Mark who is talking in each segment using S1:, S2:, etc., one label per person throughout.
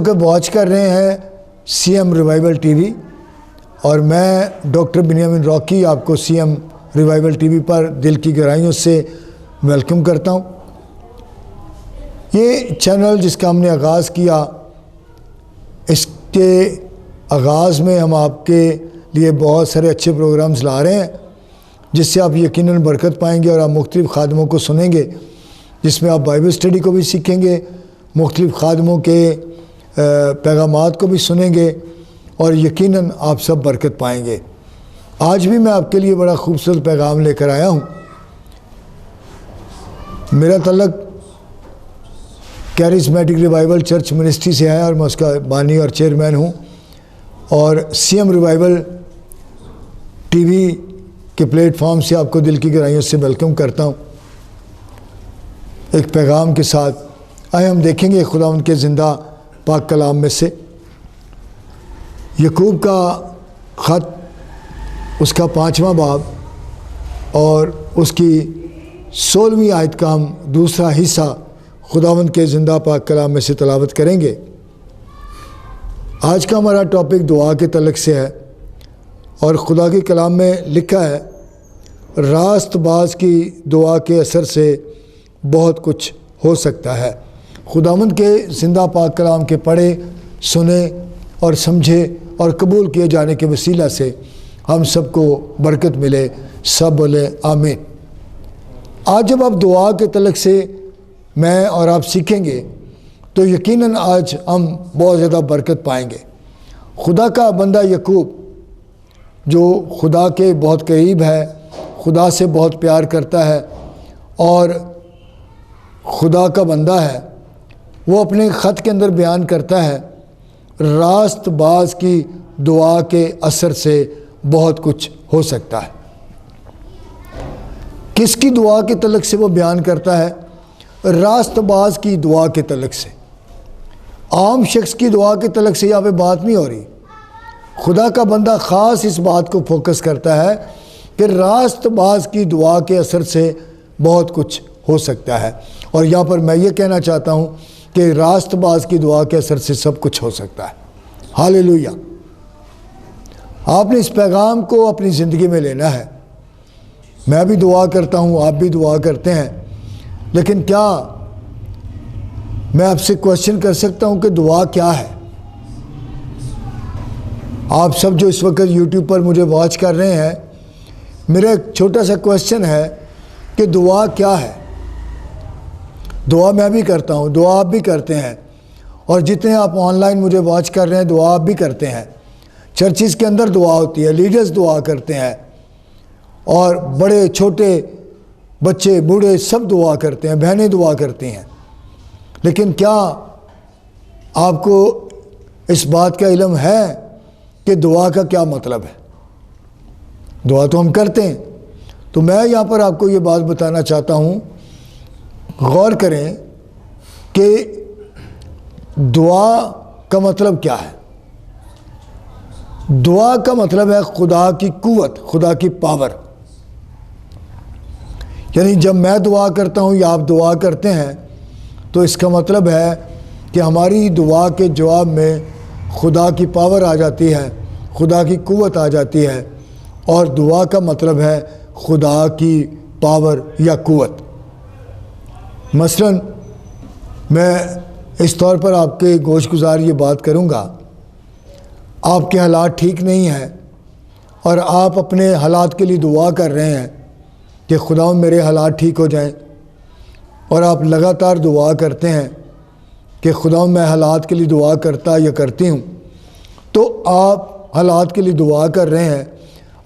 S1: کہ واچ کر رہے ہیں C M revival T V, اور میں ڈاکٹر بنیامین راکی آپ کو C M revival T V پر دل کی گہرائیوں سے ویلکم کرتا ہوں۔ یہ چینل جس کا ہم نے آغاز کیا، اس کے آغاز میں ہم آپ کے لیے بہت سارے اچھے پروگرامز لا رہے ہیں، جس سے آپ یقیناً برکت پائیں گے، اور آپ مختلف خادموں کو سنیں گے، جس میں آپ بائبل اسٹڈی کو بھی سیکھیں گے، مختلف خادموں کے پیغامات کو بھی سنیں گے، اور یقیناً آپ سب برکت پائیں گے۔ آج بھی میں آپ کے لیے بڑا خوبصورت پیغام لے کر آیا ہوں۔ میرا تعلق کیرزمیٹک ریوائول چرچ منسٹری سے ہے، اور میں اس کا بانی اور چیئرمین ہوں، اور C M revival T V کے پلیٹ فارم سے آپ کو دل کی گہرائیوں سے ویلکم کرتا ہوں۔ ایک پیغام کے ساتھ آئے ہم دیکھیں گے خداوند کے زندہ پاک کلام میں سے یعقوب کا خط، اس کا 5واں باب اور اس کی 16ویں آیت کا ہم دوسرا حصہ خداوند کے زندہ پاک کلام میں سے تلاوت کریں گے۔ آج کا ہمارا ٹاپک دعا کے تعلق سے ہے، اور خدا کے کلام میں لکھا ہے، راست باز کی دعا کے اثر سے بہت کچھ ہو سکتا ہے۔ خداوند کے زندہ پاک کلام کے پڑھے، سنے اور سمجھے اور قبول کیے جانے کے وسیلہ سے ہم سب کو برکت ملے۔ سب بولے آمین۔ آج جب آپ دعا کے تعلق سے میں اور آپ سیکھیں گے تو یقیناً آج ہم بہت زیادہ برکت پائیں گے۔ خدا کا بندہ یعقوب، جو خدا کے بہت قریب ہے، خدا سے بہت پیار کرتا ہے اور خدا کا بندہ ہے، وہ اپنے خط کے اندر بیان کرتا ہے، راست باز کی دعا کے اثر سے بہت کچھ ہو سکتا ہے۔ کس کی دعا کے تعلق سے وہ بیان کرتا ہے؟ راست باز کی دعا کے تعلق سے۔ عام شخص کی دعا کے تعلق سے یہاں پہ بات نہیں ہو رہی۔ خدا کا بندہ خاص اس بات کو فوکس کرتا ہے کہ راست باز کی دعا کے اثر سے بہت کچھ ہو سکتا ہے، اور یہاں پر میں یہ کہنا چاہتا ہوں کہ راست باز کی دعا کے اثر سے سب کچھ ہو سکتا ہے۔ ہاللیلویہ۔ آپ نے اس پیغام کو اپنی زندگی میں لینا ہے۔ میں بھی دعا کرتا ہوں، آپ بھی دعا کرتے ہیں، لیکن کیا میں آپ سے کوشچن کر سکتا ہوں کہ دعا کیا ہے؟ آپ سب جو اس وقت یوٹیوب پر مجھے واچ کر رہے ہیں، میرا ایک چھوٹا سا کوشچن ہے کہ دعا کیا ہے؟ دعا میں بھی کرتا ہوں، دعا آپ بھی کرتے ہیں، اور جتنے آپ آن لائن مجھے واچ کر رہے ہیں دعا آپ بھی کرتے ہیں۔ چرچز کے اندر دعا ہوتی ہے، لیڈرز دعا کرتے ہیں، اور بڑے چھوٹے بچے بوڑھے سب دعا کرتے ہیں، بہنیں دعا کرتی ہیں۔ لیکن کیا آپ کو اس بات کا علم ہے کہ دعا کا کیا مطلب ہے؟ دعا تو ہم کرتے ہیں، تو میں یہاں پر آپ کو یہ بات بتانا چاہتا ہوں، غور کریں کہ دعا کا مطلب کیا ہے۔ دعا کا مطلب ہے خدا کی قوت، خدا کی پاور۔ یعنی جب میں دعا کرتا ہوں یا آپ دعا کرتے ہیں تو اس کا مطلب ہے کہ ہماری دعا کے جواب میں خدا کی پاور آ جاتی ہے، خدا کی قوت آ جاتی ہے، اور دعا کا مطلب ہے خدا کی پاور یا قوت۔ مثلاً میں اس طور پر آپ کے گوش گزار یہ بات کروں گا، آپ کے حالات ٹھیک نہیں ہیں اور آپ اپنے حالات کے لیے دعا کر رہے ہیں کہ خدا میرے حالات ٹھیک ہو جائیں، اور آپ لگاتار دعا کرتے ہیں کہ خدا میں حالات کے لیے دعا کرتا یا کرتی ہوں، تو آپ حالات کے لیے دعا کر رہے ہیں۔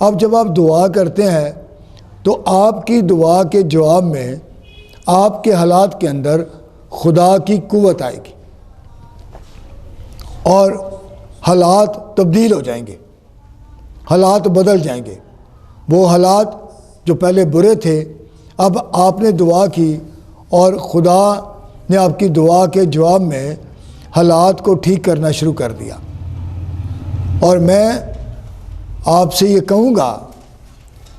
S1: اب جب آپ دعا کرتے ہیں تو آپ کی دعا کے جواب میں آپ کے حالات کے اندر خدا کی قوت آئے گی، اور حالات تبدیل ہو جائیں گے، حالات بدل جائیں گے۔ وہ حالات جو پہلے برے تھے، اب آپ نے دعا کی اور خدا نے آپ کی دعا کے جواب میں حالات کو ٹھیک کرنا شروع کر دیا۔ اور میں آپ سے یہ کہوں گا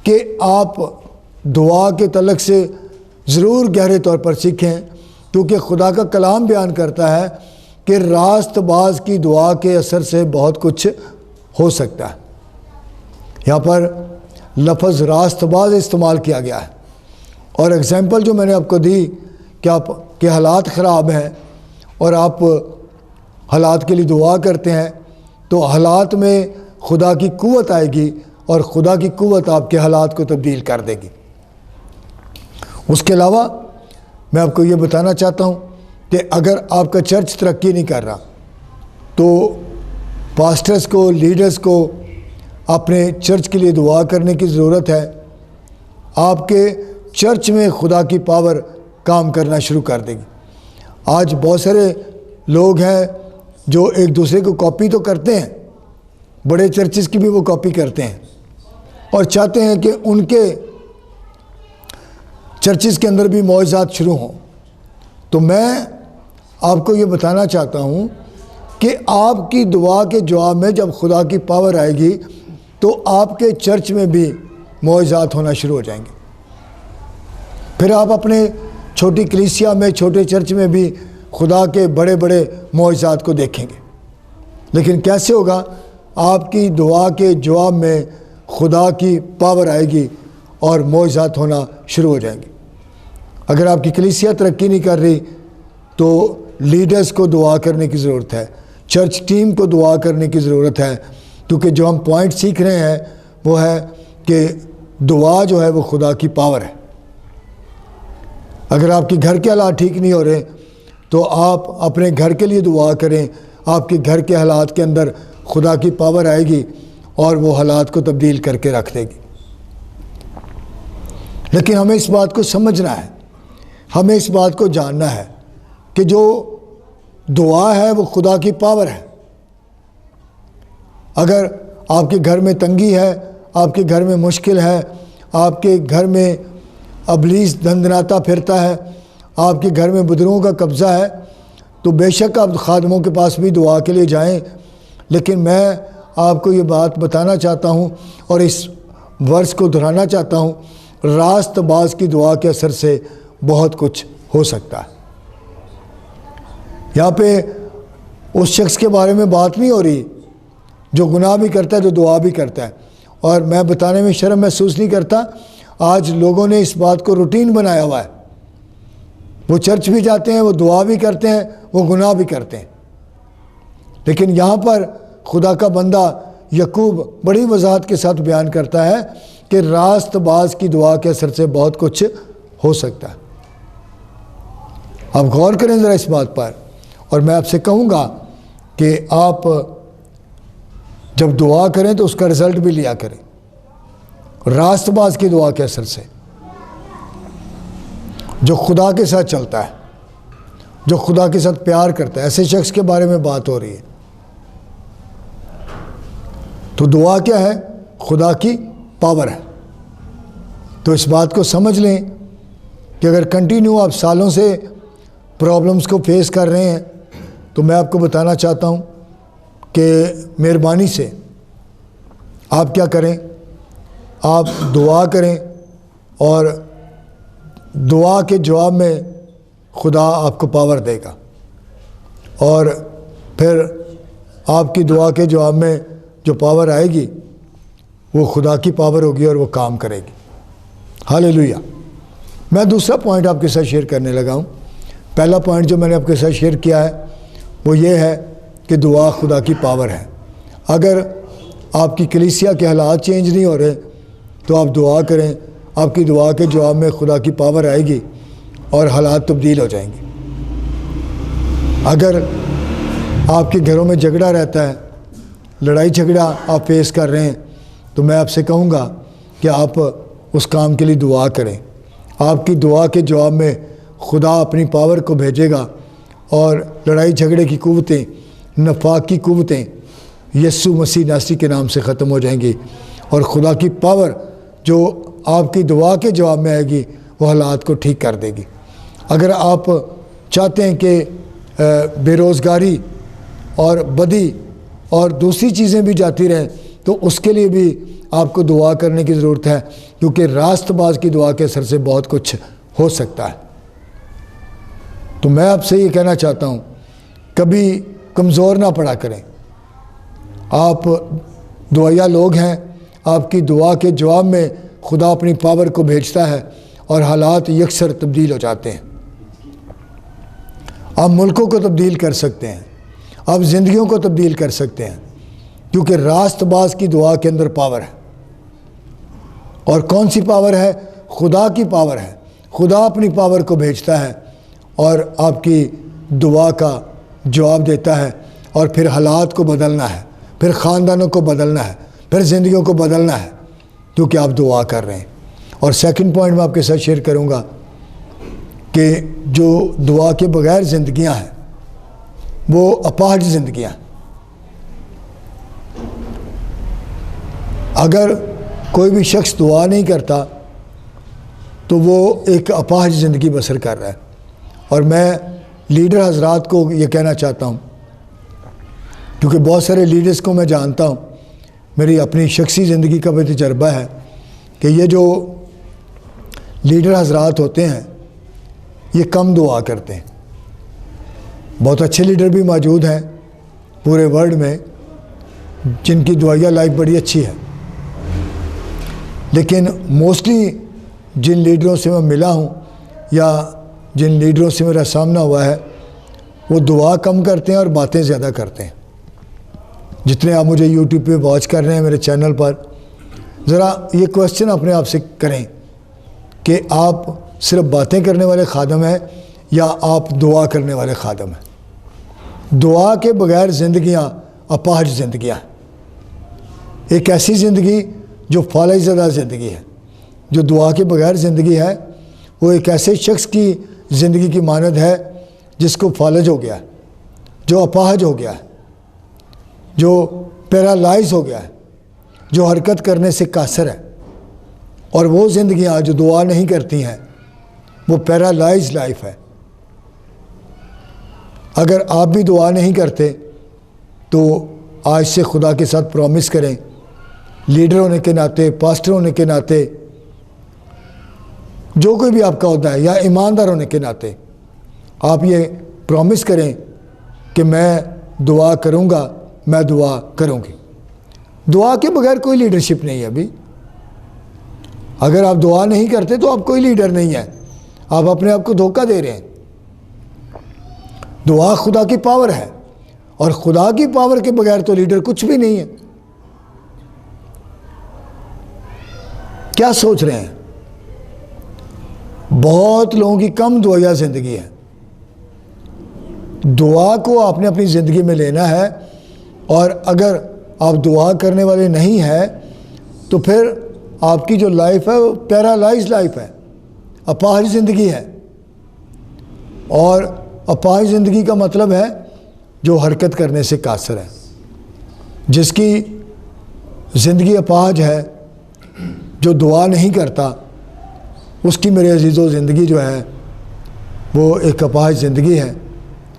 S1: کہ آپ دعا کے تعلق سے ضرور گہرے طور پر سیکھیں، کیونکہ خدا کا کلام بیان کرتا ہے کہ راست باز کی دعا کے اثر سے بہت کچھ ہو سکتا ہے۔ یہاں پر لفظ راست باز استعمال کیا گیا ہے، اور اگزامپل جو میں نے آپ کو دی کہ آپ کے حالات خراب ہیں اور آپ حالات کے لیے دعا کرتے ہیں تو حالات میں خدا کی قوت آئے گی اور خدا کی قوت آپ کے حالات کو تبدیل کر دے گی۔ اس کے علاوہ میں آپ کو یہ بتانا چاہتا ہوں کہ اگر آپ کا چرچ ترقی نہیں کر رہا تو پاسٹرز کو، لیڈرز کو اپنے چرچ کے لیے دعا کرنے کی ضرورت ہے۔ آپ کے چرچ میں خدا کی پاور کام کرنا شروع کر دے گی۔ آج بہت سارے لوگ ہیں جو ایک دوسرے کو کاپی تو کرتے ہیں، بڑے چرچز کی بھی وہ کاپی کرتے ہیں اور چاہتے ہیں کہ ان کے چرچز کے اندر بھی معجزات شروع ہوں۔ تو میں آپ کو یہ بتانا چاہتا ہوں کہ آپ کی دعا کے جواب میں جب خدا کی پاور آئے گی تو آپ کے چرچ میں بھی معجزات ہونا شروع ہو جائیں گے۔ پھر آپ اپنے چھوٹی کلیسیا میں، چھوٹے چرچ میں بھی خدا کے بڑے بڑے معجزات کو دیکھیں گے۔ لیکن کیسے ہوگا؟ آپ کی دعا کے جواب میں خدا کی پاور آئے گی اور معجزات ہونا شروع ہو جائیں گے۔ اگر آپ کی کلیسیا ترقی نہیں کر رہی تو لیڈرز کو دعا کرنے کی ضرورت ہے، چرچ ٹیم کو دعا کرنے کی ضرورت ہے، کیونکہ جو ہم پوائنٹ سیکھ رہے ہیں وہ ہے کہ دعا جو ہے وہ خدا کی پاور ہے۔ اگر آپ کے گھر کے حالات ٹھیک نہیں ہو رہے تو آپ اپنے گھر کے لیے دعا کریں، آپ کے گھر کے حالات کے اندر خدا کی پاور آئے گی اور وہ حالات کو تبدیل کر کے رکھ دے گی۔ لیکن ہمیں اس بات کو سمجھنا ہے، ہمیں اس بات کو جاننا ہے کہ جو دعا ہے وہ خدا کی پاور ہے۔ اگر آپ کے گھر میں تنگی ہے، آپ کے گھر میں مشکل ہے، آپ کے گھر میں ابلیس دندناتا پھرتا ہے، آپ کے گھر میں بدروں کا قبضہ ہے، تو بے شک آپ خادموں کے پاس بھی دعا کے لیے جائیں۔ لیکن میں آپ کو یہ بات بتانا چاہتا ہوں اور اس ورس کو دہرانا چاہتا ہوں، راست باز کی دعا کے اثر سے بہت کچھ ہو سکتا ہے۔ یہاں پہ اس شخص کے بارے میں بات نہیں ہو رہی جو گناہ بھی کرتا ہے، جو دعا بھی کرتا ہے، اور میں بتانے میں شرم محسوس نہیں کرتا۔ آج لوگوں نے اس بات کو روٹین بنایا ہوا ہے، وہ چرچ بھی جاتے ہیں، وہ دعا بھی کرتے ہیں، وہ گناہ بھی کرتے ہیں۔ لیکن یہاں پر خدا کا بندہ یعقوب بڑی وضاحت کے ساتھ بیان کرتا ہے کہ راست باز کی دعا کے اثر سے بہت کچھ ہو سکتا ہے۔ آپ غور کریں ذرا اس بات پر، اور میں آپ سے کہوں گا کہ آپ جب دعا کریں تو اس کا رزلٹ بھی لیا کریں۔ راست باز کی دعا کے اثر سے، جو خدا کے ساتھ چلتا ہے، جو خدا کے ساتھ پیار کرتا ہے، ایسے شخص کے بارے میں بات ہو رہی ہے۔ تو دعا کیا ہے؟ خدا کی پاور ہے۔ تو اس بات کو سمجھ لیں کہ اگر کنٹینیو آپ سالوں سے پرابلمز کو فیس کر رہے ہیں تو میں آپ کو بتانا چاہتا ہوں کہ مہربانی سے آپ کیا کریں، آپ دعا کریں اور دعا کے جواب میں خدا آپ کو پاور دے گا، اور پھر آپ کی دعا کے جواب میں جو پاور آئے گی وہ خدا کی پاور ہوگی اور وہ کام کرے گی۔ ہاللیلویہ۔ میں دوسرا پوائنٹ آپ کے ساتھ شیئر کرنے لگا ہوں۔ پہلا پوائنٹ جو میں نے آپ کے ساتھ شیئر کیا ہے وہ یہ ہے کہ دعا خدا کی پاور ہے۔ اگر آپ کی کلیسیا کے حالات چینج نہیں ہو رہے تو آپ دعا کریں، آپ کی دعا کے جواب میں خدا کی پاور آئے گی اور حالات تبدیل ہو جائیں گے۔ اگر آپ کے گھروں میں جھگڑا رہتا ہے، لڑائی جھگڑا آپ فیس کر رہے ہیں، تو میں آپ سے کہوں گا کہ آپ اس کام کے لیے دعا کریں۔ آپ کی دعا کے جواب میں خدا اپنی پاور کو بھیجے گا اور لڑائی جھگڑے کی قوتیں، نفاق کی قوتیں یسوع مسیح ناصری کے نام سے ختم ہو جائیں گی، اور خدا کی پاور جو آپ کی دعا کے جواب میں آئے گی وہ حالات کو ٹھیک کر دے گی۔ اگر آپ چاہتے ہیں کہ بے روزگاری اور بدی اور دوسری چیزیں بھی جاتی رہیں تو اس کے لیے بھی آپ کو دعا کرنے کی ضرورت ہے، کیونکہ راست باز کی دعا کے اثر سے بہت کچھ ہو سکتا ہے۔ تو میں آپ سے یہ کہنا چاہتا ہوں کبھی کمزور نہ پڑا کریں. آپ دعائیا لوگ ہیں. آپ کی دعا کے جواب میں خدا اپنی پاور کو بھیجتا ہے اور حالات یکسر تبدیل ہو جاتے ہیں. آپ ملکوں کو تبدیل کر سکتے ہیں. آپ زندگیوں کو تبدیل کر سکتے ہیں، کیونکہ راست باز کی دعا کے اندر پاور ہے. اور کون سی پاور ہے؟ خدا کی پاور ہے. خدا اپنی پاور کو بھیجتا ہے اور آپ کی دعا کا جواب دیتا ہے، اور پھر حالات کو بدلنا ہے، پھر خاندانوں کو بدلنا ہے، پھر زندگیوں کو بدلنا ہے، کیونکہ آپ دعا کر رہے ہیں. اور سیکنڈ پوائنٹ میں آپ کے ساتھ شیئر کروں گا کہ جو دعا کے بغیر زندگیاں ہیں وہ اپاہج زندگیاں ہیں. اگر کوئی بھی شخص دعا نہیں کرتا تو وہ ایک اپاہج زندگی بسر کر رہا ہے. اور میں لیڈر حضرات کو یہ کہنا چاہتا ہوں، کیونکہ بہت سارے لیڈرز کو میں جانتا ہوں، میری اپنی شخصی زندگی کا بھی تجربہ ہے کہ یہ جو لیڈر حضرات ہوتے ہیں یہ کم دعا کرتے ہیں. بہت اچھے لیڈر بھی موجود ہیں پورے ورلڈ میں جن کی دعائیا لائف بڑی اچھی ہے، لیکن موسٹلی جن لیڈروں سے میں ملا ہوں یا جن لیڈروں سے میرا سامنا ہوا ہے وہ دعا کم کرتے ہیں اور باتیں زیادہ کرتے ہیں. جتنے آپ مجھے یوٹیوب پہ واچ کر رہے ہیں میرے چینل پر، ذرا یہ کوشچن اپنے آپ سے کریں کہ آپ صرف باتیں کرنے والے خادم ہیں یا آپ دعا کرنے والے خادم ہیں. دعا کے بغیر زندگیاں اپاہج زندگیاں ہیں. ایک ایسی زندگی جو فالج زدہ زندگی ہے. جو دعا کے بغیر زندگی ہے وہ ایک ایسے شخص کی زندگی کی مانند ہے جس کو فالج ہو گیا ہے، جو اپاہج ہو گیا ہے، جو پیرالائز ہو گیا ہے، جو حرکت کرنے سے قاصر ہے. اور وہ زندگیاں جو دعا نہیں کرتی ہیں وہ پیرالائز لائف ہے. اگر آپ بھی دعا نہیں کرتے تو آج سے خدا کے ساتھ پرومس کریں، لیڈر ہونے کے ناطے، پاسٹر ہونے کے ناطے، جو کوئی بھی آپ کا عہدہ ہے، یا ایماندار ہونے کے ناطے آپ یہ پرومس کریں کہ میں دعا کروں گا، میں دعا کروں گی. دعا کے بغیر کوئی لیڈرشپ نہیں ہے. ابھی اگر آپ دعا نہیں کرتے تو آپ کوئی لیڈر نہیں ہے. آپ اپنے آپ کو دھوکہ دے رہے ہیں. دعا خدا کی پاور ہے، اور خدا کی پاور کے بغیر تو لیڈر کچھ بھی نہیں ہے. کیا سوچ رہے ہیں؟ بہت لوگوں کی کم دعائیا زندگی ہے. دعا کو آپ نے اپنی زندگی میں لینا ہے، اور اگر آپ دعا کرنے والے نہیں ہیں تو پھر آپ کی جو لائف ہے وہ پیرالائز لائف ہے، اپاہج زندگی ہے. اور اپاہج زندگی کا مطلب ہے جو حرکت کرنے سے قاصر ہے. جس کی زندگی اپاہج ہے، جو دعا نہیں کرتا، اس کی میرے عزیزو زندگی جو ہے وہ ایک اپاہج زندگی ہے،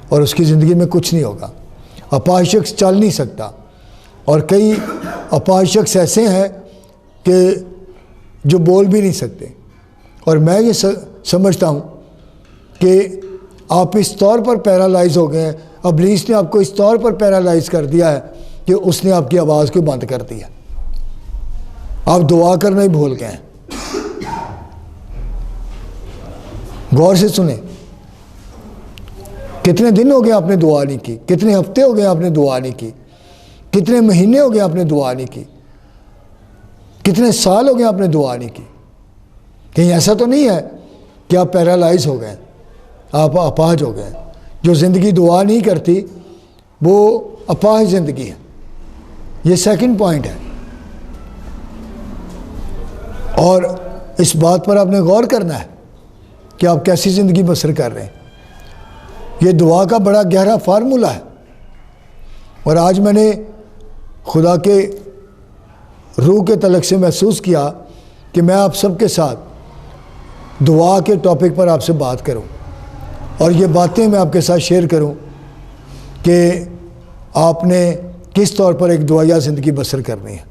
S1: اور اس کی زندگی میں کچھ نہیں ہوگا. اپاہج شخص چل نہیں سکتا. اور کئی اپاہج شخص ایسے ہیں کہ جو بول بھی نہیں سکتے. اور میں یہ سمجھتا ہوں کہ آپ اس طور پر پیرالائز ہو گئے ہیں، ابلیس نے آپ کو اس طور پر پیرالائز کر دیا ہے کہ اس نے آپ کی آواز کو بند کر دیا. آپ دعا کرنا ہی بھول گئے ہیں. غور سے سنیں، کتنے دن ہو گئے آپ نے دعا نہیں کی، کتنے ہفتے ہو گئے آپ نے دعا نہیں کی، کتنے مہینے ہو گئے آپ نے دعا نہیں کی، کتنے سال ہو گئے آپ نے دعا نہیں کی. کہیں ایسا تو نہیں ہے کہ آپ پیرالائز ہو گئے، آپ اپاہج ہو گئے. جو زندگی دعا نہیں کرتی وہ اپاہج زندگی ہے. یہ سیکنڈ پوائنٹ ہے. اور اس بات پر آپ نے غور کرنا ہے کہ آپ کیسی زندگی بسر کر رہے ہیں. یہ دعا کا بڑا گہرا فارمولہ ہے. اور آج میں نے خدا کے روح کے تعلق سے محسوس کیا کہ میں آپ سب کے ساتھ دعا کے ٹاپک پر آپ سے بات کروں، اور یہ باتیں میں آپ کے ساتھ شیئر کروں کہ آپ نے کس طور پر ایک دعائیا زندگی بسر کرنی ہے.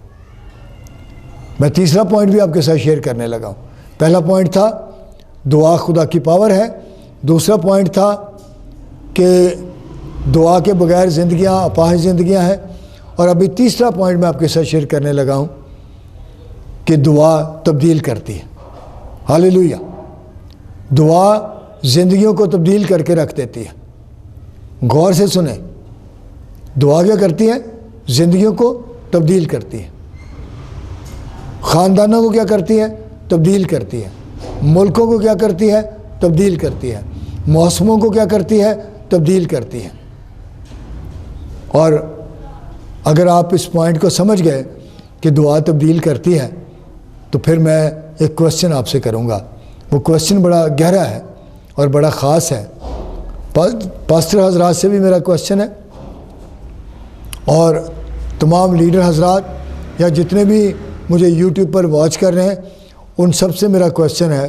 S1: میں تیسرا پوائنٹ بھی آپ کے ساتھ شیئر کرنے لگا ہوں. پہلا پوائنٹ تھا دعا خدا کی پاور ہے. دوسرا پوائنٹ تھا کہ دعا کے بغیر زندگیاں اپاہج زندگیاں ہیں. اور ابھی تیسرا پوائنٹ میں آپ کے ساتھ شیئر کرنے لگا ہوں کہ دعا تبدیل کرتی ہے. ہاللیلویہ. دعا زندگیوں کو تبدیل کر کے رکھ دیتی ہے. غور سے سنیں, دعا کیا کرتی ہے؟ زندگیوں کو تبدیل کرتی ہے. خاندانوں کو کیا کرتی ہے؟ تبدیل کرتی ہے. ملکوں کو کیا کرتی ہے؟ تبدیل کرتی ہے. موسموں کو کیا کرتی ہے؟ تبدیل کرتی ہے. اور اگر آپ اس پوائنٹ کو سمجھ گئے کہ دعا تبدیل کرتی ہے, تو پھر میں ایک کوشچن آپ سے کروں گا. وہ کوشچن بڑا گہرا ہے اور بڑا خاص ہے. پاسٹر حضرات سے بھی میرا کوشچن ہے, اور تمام لیڈر حضرات یا جتنے بھی مجھے یوٹیوب پر واچ کر رہے ہیں ان سب سے میرا کوشچن ہے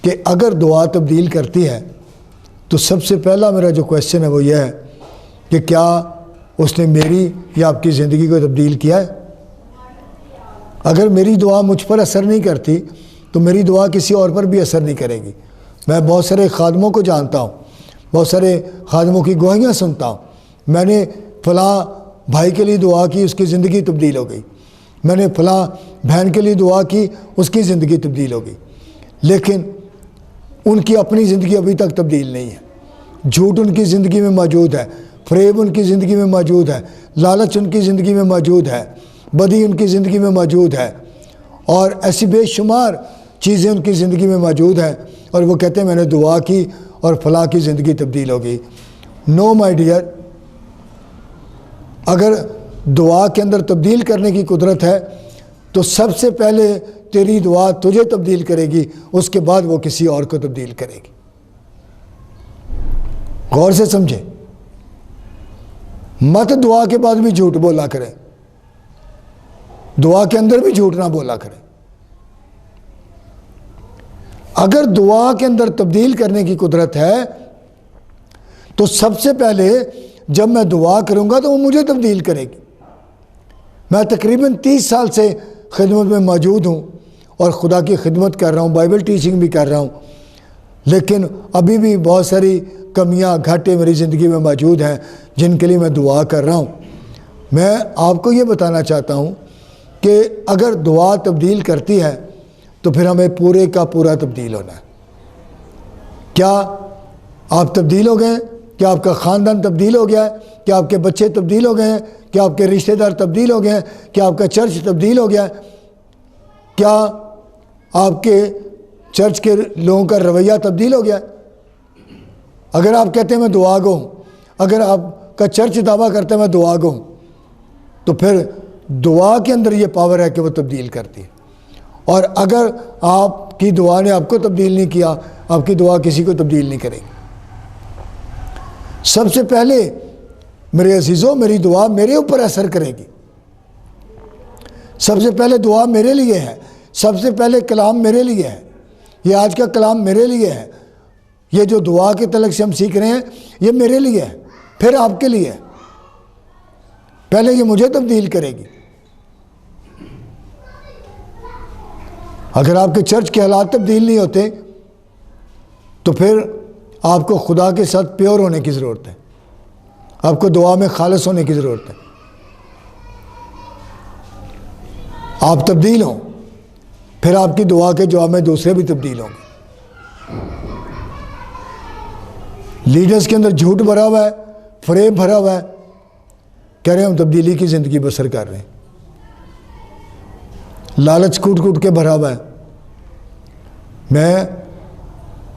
S1: کہ اگر دعا تبدیل کرتی ہے تو سب سے پہلا میرا جو کوشچن ہے وہ یہ ہے کہ کیا اس نے میری یا آپ کی زندگی کو تبدیل کیا ہے؟ اگر میری دعا مجھ پر اثر نہیں کرتی تو میری دعا کسی اور پر بھی اثر نہیں کرے گی. میں بہت سارے خادموں کو جانتا ہوں, بہت سارے خادموں کی گواہیاں سنتا ہوں. میں نے فلاں بھائی کے لیے دعا کی, اس کی زندگی تبدیل ہو گئی. میں نے فلاں بہن کے لیے دعا کی, اس کی زندگی تبدیل ہو گئی. لیکن ان کی اپنی زندگی ابھی تک تبدیل نہیں ہے. جھوٹ ان کی زندگی میں موجود ہے, فریب ان کی زندگی میں موجود ہے, لالچ ان کی زندگی میں موجود ہے, بدی ان کی زندگی میں موجود ہے, اور ایسی بے شمار چیزیں ان کی زندگی میں موجود ہیں, اور وہ کہتے ہیں میں نے دعا کی اور فلاں کی زندگی تبدیل ہو گئی. نو مائی ڈیئر, اگر دعا کے اندر تبدیل کرنے کی قدرت ہے تو سب سے پہلے تیری دعا تجھے تبدیل کرے گی, اس کے بعد وہ کسی اور کو تبدیل کرے گی. غور سے سمجھے, مت دعا کے بعد بھی جھوٹ بولا کرے, دعا کے اندر بھی جھوٹ نہ بولا کرے. اگر دعا کے اندر تبدیل کرنے کی قدرت ہے تو سب سے پہلے جب میں دعا کروں گا تو وہ مجھے تبدیل کرے گی. میں تقریباً 30 سال سے خدمت میں موجود ہوں اور خدا کی خدمت کر رہا ہوں, بائبل ٹیچنگ بھی کر رہا ہوں, لیکن ابھی بھی بہت ساری کمیاں گھاٹے میری زندگی میں موجود ہیں جن کے لیے میں دعا کر رہا ہوں. میں آپ کو یہ بتانا چاہتا ہوں کہ اگر دعا تبدیل کرتی ہے تو پھر ہمیں پورے کا پورا تبدیل ہونا ہے. کیا آپ تبدیل ہو گئے ہیں؟ کیا آپ کا خاندان تبدیل ہو گیا ہے؟ کیا آپ کے بچے تبدیل ہو گئے ہیں؟ کیا آپ کے رشتہ دار تبدیل ہو گئے ہیں؟ کیا آپ کا چرچ تبدیل ہو گیا ہے؟ کیا آپ کے چرچ کے لوگوں کا رویہ تبدیل ہو گیا ہے؟ اگر آپ کہتے ہیں میں دعا گو ہوں, اگر آپ کا چرچ دعویٰ کرتا ہے میں دعا گو ہوں, تو پھر دعا کے اندر یہ پاور ہے کہ وہ تبدیل کرتی ہے. اور اگر آپ کی دعا نے آپ کو تبدیل نہیں کیا, آپ کی دعا کسی کو تبدیل نہیں کرے گی. سب سے پہلے میرے عزیزوں میری دعا میرے اوپر اثر کرے گی. سب سے پہلے دعا میرے لیے ہے, سب سے پہلے کلام میرے لیے ہے. یہ آج کا کلام میرے لیے ہے. یہ جو دعا کے تعلق سے ہم سیکھ رہے ہیں یہ میرے لیے ہے, پھر آپ کے لیے ہے. پہلے یہ مجھے تبدیل کرے گی. اگر آپ کے چرچ کے حالات تبدیل نہیں ہوتے تو پھر آپ کو خدا کے ساتھ پیور ہونے کی ضرورت ہے, آپ کو دعا میں خالص ہونے کی ضرورت ہے. آپ تبدیل ہوں, پھر آپ کی دعا کے جواب میں دوسرے بھی تبدیل ہوں گے. لیڈرز کے اندر جھوٹ بھرا ہوا ہے, فریب بھرا ہوا ہے, کہہ رہے ہیں ہم تبدیلی کی زندگی بسر کر رہے ہیں. لالچ کوٹ کوٹ کے بھرا ہوا ہے. میں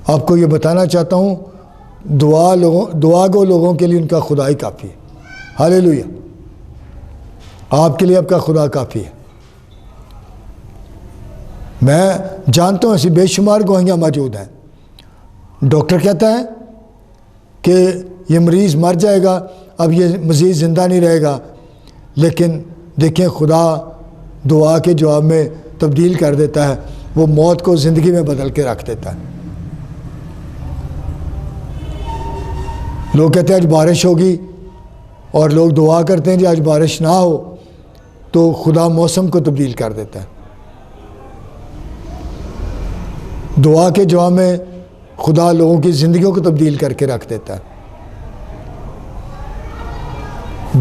S1: آپ کو یہ بتانا چاہتا ہوں دعا گو لوگوں کے لیے ان کا خدا ہی کافی ہے. ہاللیلویہ. آپ کے لیے آپ کا خدا کافی ہے. میں جانتا ہوں ایسی بے شمار گواہیاں موجود ہیں. ڈاکٹر کہتا ہے کہ یہ مریض مر جائے گا, اب یہ مزید زندہ نہیں رہے گا, لیکن دیکھیں خدا دعا کے جواب میں تبدیل کر دیتا ہے, وہ موت کو زندگی میں بدل کے رکھ دیتا ہے. لوگ کہتے ہیں آج بارش ہوگی, اور لوگ دعا کرتے ہیں کہ آج بارش نہ ہو, تو خدا موسم کو تبدیل کر دیتا ہے. دعا کے جواب میں خدا لوگوں کی زندگیوں کو تبدیل کر کے رکھ دیتا ہے.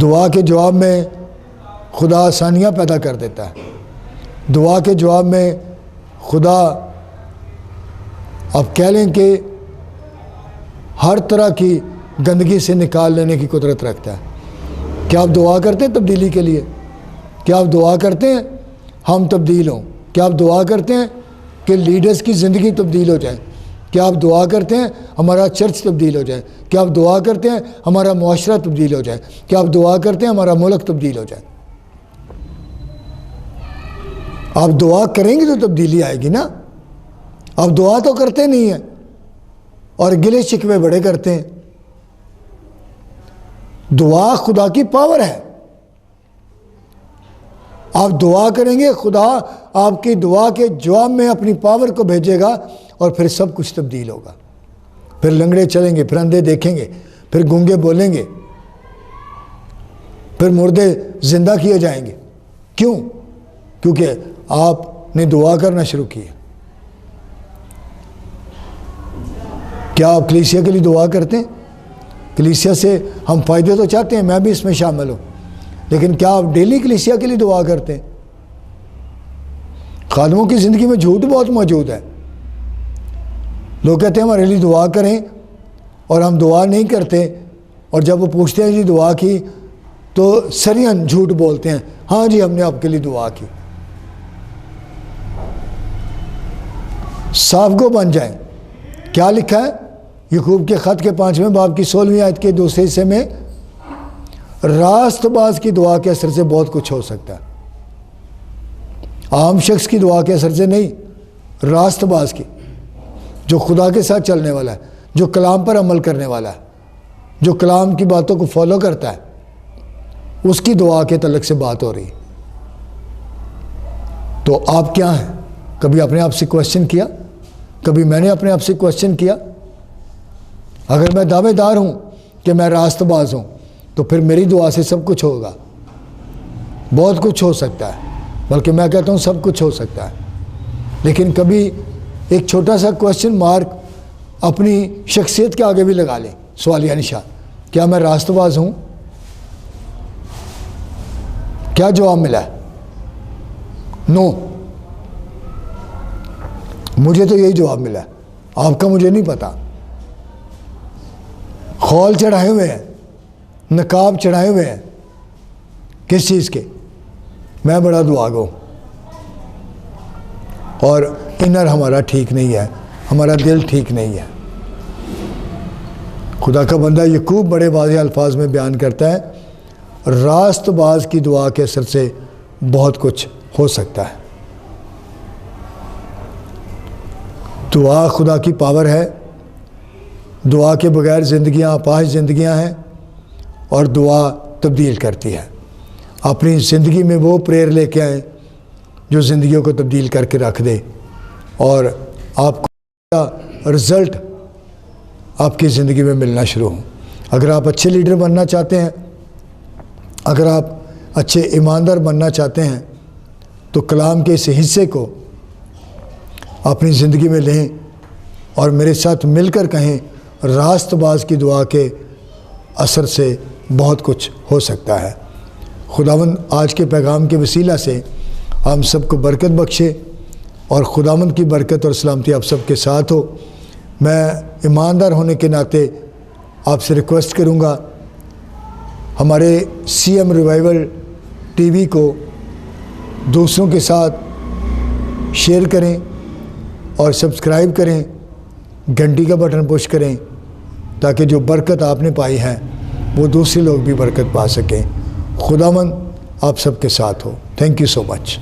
S1: دعا کے جواب میں خدا آسانیاں پیدا کر دیتا ہے. دعا کے جواب میں خدا آپ کہہ لیں کہ ہر طرح کی گندگی سے نکال لینے کی قدرت رکھتا ہے. کیا آپ دعا کرتے ہیں تبدیلی کے لیے؟ کیا آپ دعا کرتے ہیں ہم تبدیل ہوں؟ کیا آپ دعا کرتے ہیں کہ لیڈرز کی زندگی تبدیل ہو جائے؟ کیا آپ دعا کرتے ہیں ہمارا چرچ تبدیل ہو جائے؟ کیا آپ دعا کرتے ہیں ہمارا معاشرہ تبدیل ہو جائے؟ کیا آپ دعا کرتے ہیں ہمارا ملک تبدیل ہو جائے؟ آپ دعا کریں گے تو تبدیلی آئے گی نا. آپ دعا تو کرتے نہیں ہیں اور گلے شکوے بڑے کرتے ہیں. دعا خدا کی پاور ہے. آپ دعا کریں گے خدا آپ کی دعا کے جواب میں اپنی پاور کو بھیجے گا اور پھر سب کچھ تبدیل ہوگا. پھر لنگڑے چلیں گے، پھر اندھے دیکھیں گے، پھر گونگے بولیں گے، پھر مردے زندہ کیے جائیں گے. کیوں؟ کیونکہ آپ نے دعا کرنا شروع کی. کیا آپ کلیسیا کے لیے دعا کرتے ہیں؟ کلیسیا سے ہم فائدے تو چاہتے ہیں، میں بھی اس میں شامل ہوں، لیکن کیا آپ ڈیلی کلیسیا کے لیے دعا کرتے ہیں؟ خادموں کی زندگی میں جھوٹ بہت موجود ہے. لوگ کہتے ہیں ہمارے لیے دعا کریں اور ہم دعا نہیں کرتے، اور جب وہ پوچھتے ہیں جی دعا کی تو سریان جھوٹ بولتے ہیں، ہاں جی ہم نے آپ کے لیے دعا کی. صاف گو بن جائیں. کیا لکھا ہے یعقوب کے خط کے 5ویں باب کی 16ویں آیت کے دوسرے حصے میں؟ راست باز کی دعا کے اثر سے بہت کچھ ہو سکتا ہے. عام شخص کی دعا کے اثر سے نہیں، راست باز کی، جو خدا کے ساتھ چلنے والا ہے، جو کلام پر عمل کرنے والا ہے، جو کلام کی باتوں کو فالو کرتا ہے، اس کی دعا کے تعلق سے بات ہو رہی ہے. تو آپ کیا ہیں؟ کبھی اپنے آپ سے کوشچن کیا؟ کبھی میں نے اپنے آپ سے کوشچن کیا؟ اگر میں دعوے دار ہوں کہ میں راست باز ہوں تو پھر میری دعا سے سب کچھ ہوگا. بہت کچھ ہو سکتا ہے، بلکہ میں کہتا ہوں سب کچھ ہو سکتا ہے. لیکن کبھی ایک چھوٹا سا کوشچن مارک اپنی شخصیت کے آگے بھی لگا لیں، سوالیہ نشان. کیا میں راست باز ہوں؟ کیا جواب ملا ہے؟ نو. مجھے تو یہی جواب ملا ہے، آپ کا مجھے نہیں پتا. خول چڑھائے ہوئے ہیں، نقاب چڑھائے ہوئے ہیں، کس چیز کے؟ میں بڑا دعا گو، اور انر ہمارا ٹھیک نہیں ہے، ہمارا دل ٹھیک نہیں ہے. خدا کا بندہ یعقوب بڑے واضح الفاظ میں بیان کرتا ہے راست باز کی دعا کے اثر سے بہت کچھ ہو سکتا ہے. دعا خدا کی پاور ہے. دعا کے بغیر زندگیاں اپاہج زندگیاں ہیں، اور دعا تبدیل کرتی ہے. اپنی زندگی میں وہ پریئر لے کے آئیں جو زندگیوں کو تبدیل کر کے رکھ دے، اور آپ کو رزلٹ آپ کی زندگی میں ملنا شروع ہوں. اگر آپ اچھے لیڈر بننا چاہتے ہیں، اگر آپ اچھے ایماندار بننا چاہتے ہیں، تو کلام کے اس حصے کو اپنی زندگی میں لیں اور میرے ساتھ مل کر کہیں راست باز کی دعا کے اثر سے بہت کچھ ہو سکتا ہے. خداوند آج کے پیغام کے وسیلہ سے ہم سب کو برکت بخشے، اور خداوند کی برکت اور سلامتی آپ سب کے ساتھ ہو. میں ایماندار ہونے کے ناطے آپ سے ریکویسٹ کروں گا، ہمارے C M revival T V کو دوسروں کے ساتھ شیئر کریں اور سبسکرائب کریں، گھنٹی کا بٹن پش کریں، تاکہ جو برکت آپ نے پائی ہے وہ دوسرے لوگ بھی برکت پا سکیں. خداوند آپ سب کے ساتھ ہو. Thank you so much.